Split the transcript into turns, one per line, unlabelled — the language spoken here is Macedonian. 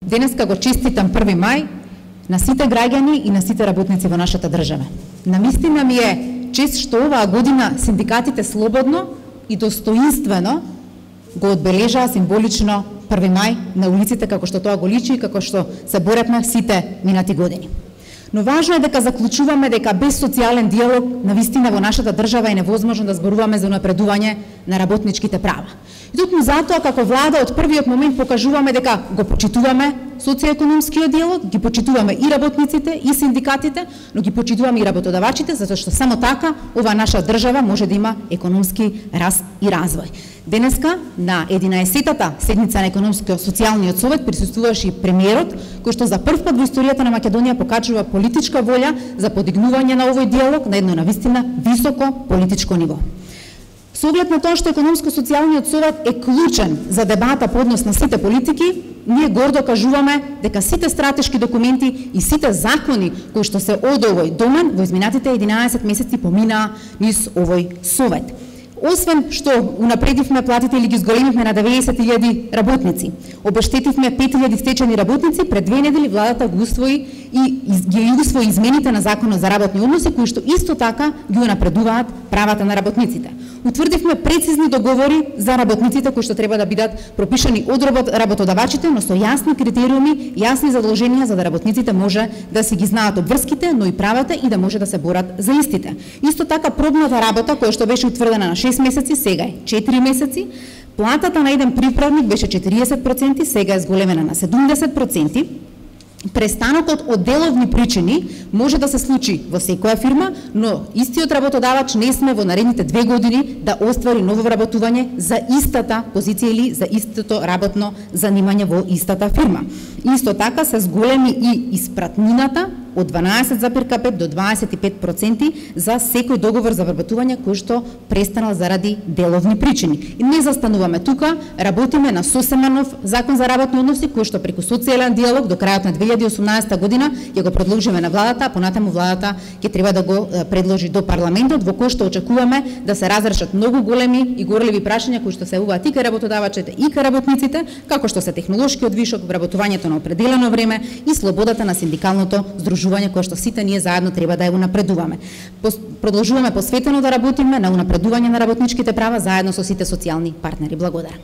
Денеска го честитам 1 мај на сите граѓани и на сите работници во нашата држава. Навистина ми е чест што оваа година синдикатите слободно и достоинствено го одбележаа символично 1 мај на улиците, како што тоа го личи и како што се боревме сите минати години. Но важно е дека заклучуваме дека без социјален диалог навистина во нашата држава е невозможно да зборуваме за напредување на работничките права. И токму затоа како влада од првиот момент покажуваме дека го почитуваме социјоекономскиот диалог, ги почитуваме и работниците и синдикатите, но ги почитуваме и работодавачите, затоа што само така ова наша држава може да има економски раст и развој. Денеска на 11-тата седница на економско-социјалниот совет присуствуваше и премиерот, кој што за прв пат во историјата на Македонија покажува политичка волја за подигнување на овој диалог на едно навистина високо политичко ниво. Со оглед на тоа што економско-социјалниот совет е клучен за дебата по однос на сите политики, ние гордо кажуваме дека сите стратешки документи и сите закони кои што се од овој домен во изминатите 11 месеци поминаа низ овој совет. Освен што унапредивме платите или ги зголемивме на 90.000 работници, обештетивме 5.000 стечени работници, пред 2 недели владата го усвои и ги усвои измените на Законот за работни односи, кои што исто така ги унапредуваат правата на работниците. Утврдивме прецизни договори за работниците кои што треба да бидат пропишани од работодавачите, но со јасни критериуми, јасни задолженија за да работниците може да си ги знаат обврските, но и правата и да може да се борат за истите. Исто така пробната работа која што беше утврдена на 6 месеци, сега е 4 месеци. Платата на еден приправник беше 40%, сега е зголемена на 70%. Престанокот од деловни причини може да се случи во секоја фирма, но истиот работодавач не сме во наредните 2 години да оствари ново вработување за истата позиција или за истото работно занимање во истата фирма. Исто така се зголеми и испратнината од 12,5 до 25% за секој договор за вработување кој што престанал заради деловни причини. И не застануваме тука, работиме на сосема нов закон за работни односи кој што преку социјален диалог до крајот на 2018 година ќе го предложиме на владата, а понатаму владата ќе треба да го предложи до парламентот, во кој што очекуваме да се разрешат многу големи и горливи прашања кои што се јавуваат и кај работодавачите и кај работниците, како што се технолошкиот вишок, вработувањето на определено време и слободата на синдикалното здружување кое што сите ние заедно треба да ја унапредуваме. Продолжуваме посветено да работиме на унапредување на работничките права заедно со сите социјални партнери. Благодарам.